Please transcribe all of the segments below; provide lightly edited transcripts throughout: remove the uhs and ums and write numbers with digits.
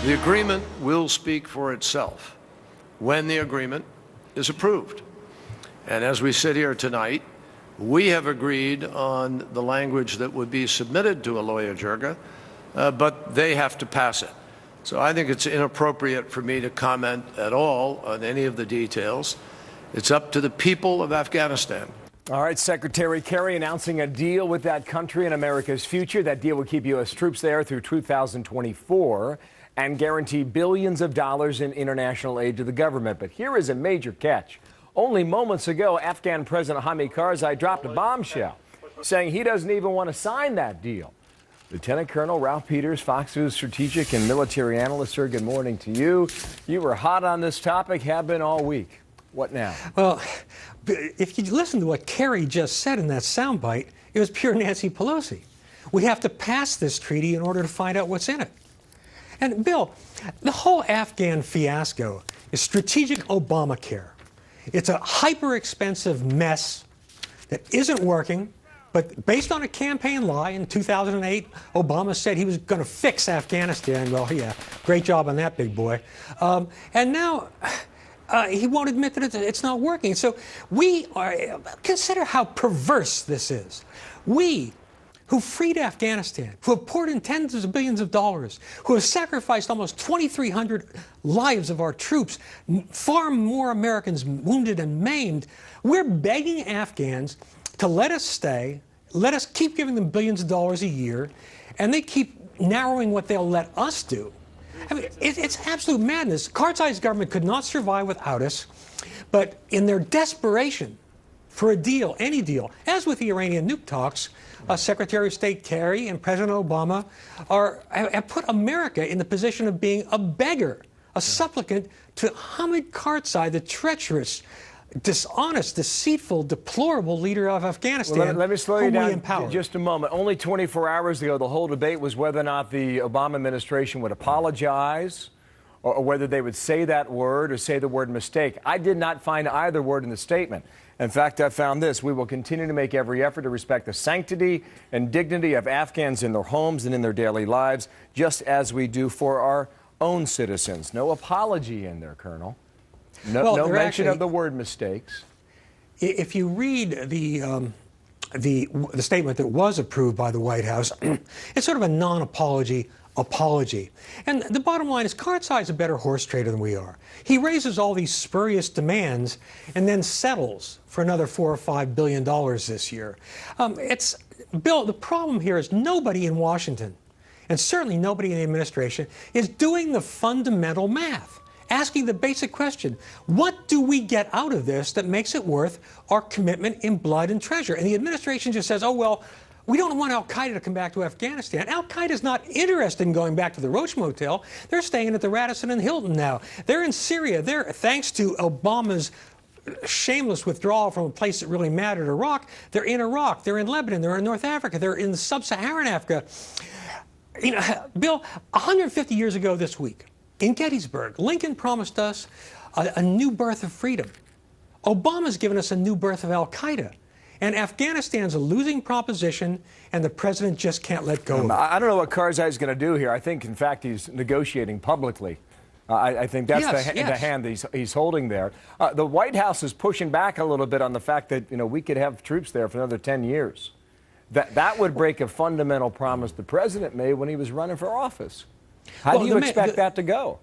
The agreement will speak for itself when the agreement is approved. And as we sit here tonight, we have agreed on the language that would be submitted to Aloya Jirga, but they have to pass it. So I think it's inappropriate for me to comment at all on any of the details. It's up to the people of Afghanistan. All right, Secretary Kerry announcing a deal with that country and America's future. That deal will keep U.S. troops there through 2024 and guarantee billions of dollars in international aid to the government. But here is a major catch. Only moments ago, Afghan President Hamid Karzai dropped a bombshell, saying he doesn't even want to sign that deal. Lieutenant Colonel Ralph Peters, Fox News strategic and military analyst, sir, good morning to you. You were hot on this topic, have been all week. What now? Well, if you listen to what Kerry just said in that soundbite, it was pure Nancy Pelosi. We have to pass this treaty in order to find out what's in it. And, Bill, the whole Afghan fiasco is strategic Obamacare. It's a hyper-expensive mess that isn't working. But based on a campaign lie in 2008, Obama said he was going to fix Afghanistan. Well, yeah, great job on that, big boy. And now he won't admit that it's not working. So consider how perverse this is. We, who freed Afghanistan, who have poured in tens of billions of dollars, who have sacrificed almost 2,300 lives of our troops, far more Americans wounded and maimed, we're begging Afghans to let us stay, let us keep giving them billions of dollars a year, and they keep narrowing what they'll let us do. I mean, it's absolute madness. Karzai's government could not survive without us, but in their desperation for a deal, any deal, as with the Iranian nuke talks, Secretary of State Kerry and President Obama have put America in the position of being a beggar, a supplicant to Hamid Karzai, the treacherous, dishonest, deceitful, deplorable leader of Afghanistan. Well, let me slow you down just a moment. Only 24 hours ago, the whole debate was whether or not the Obama administration would apologize or whether they would say that word or say the word mistake. I did not find either word in the statement. In fact, I found this: we will continue to make every effort to respect the sanctity and dignity of Afghans in their homes and in their daily lives, just as we do for our own citizens. No apology in there, Colonel. No mention of the word mistakes. If you read the statement that was approved by the White House, it's sort of a non-apology apology. And the bottom line is Karzai's a better horse trader than we are. He raises all these spurious demands and then settles for another $4 or $5 billion this year. Bill, the problem here is nobody in Washington, and certainly nobody in the administration, is doing the fundamental math. Asking the basic question, what do we get out of this that makes it worth our commitment in blood and treasure? And the administration just says, oh, well, we don't want al-Qaeda to come back to Afghanistan. Al-Qaeda's not interested in going back to the Roach Motel. They're staying at the Radisson and Hilton now. They're in Syria. Thanks to Obama's shameless withdrawal from a place that really mattered, Iraq. They're in Iraq. They're in Lebanon. They're in North Africa. They're in sub-Saharan Africa. You know, Bill, 150 years ago this week, in Gettysburg, Lincoln promised us a new birth of freedom. Obama's given us a new birth of al-Qaeda. And Afghanistan's a losing proposition, and the president just can't let go of it. I don't know what Karzai's going to do here. I think, in fact, he's negotiating publicly. I think that's the hand he's holding there. The White House is pushing back a little bit on the fact that, we could have troops there for another 10 years. That would break a fundamental promise the president made when he was running for office. How do you expect that to go?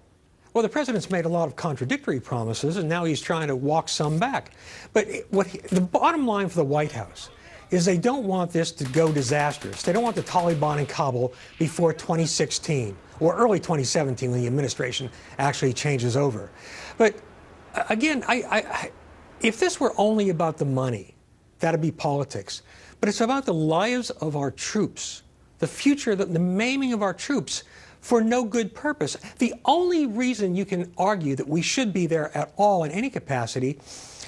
Well, the president's made a lot of contradictory promises, and now he's trying to walk some back. But the bottom line for the White House is they don't want this to go disastrous. They don't want the Taliban in Kabul before 2016 or early 2017 when the administration actually changes over. But again, if this were only about the money, that'd be politics. But it's about the lives of our troops, the future, the maiming of our troops, for no good purpose. The only reason you can argue that we should be there at all in any capacity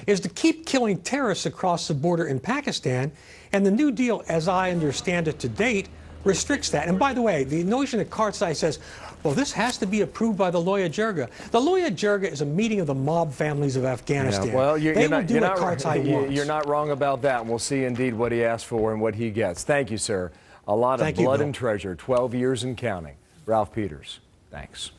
is to keep killing terrorists across the border in Pakistan, and the New Deal, as I understand it to date, restricts that. And by the way, the notion that Karzai says, well, this has to be approved by the Aloya Jirga. The Aloya Jirga is a meeting of the mob families of Afghanistan. Yeah, well, you're Karzai not wrong about that. And we'll see indeed what he asks for and what he gets. Thank you, sir. A lot of blood and treasure, 12 years and counting. Ralph Peters, thanks.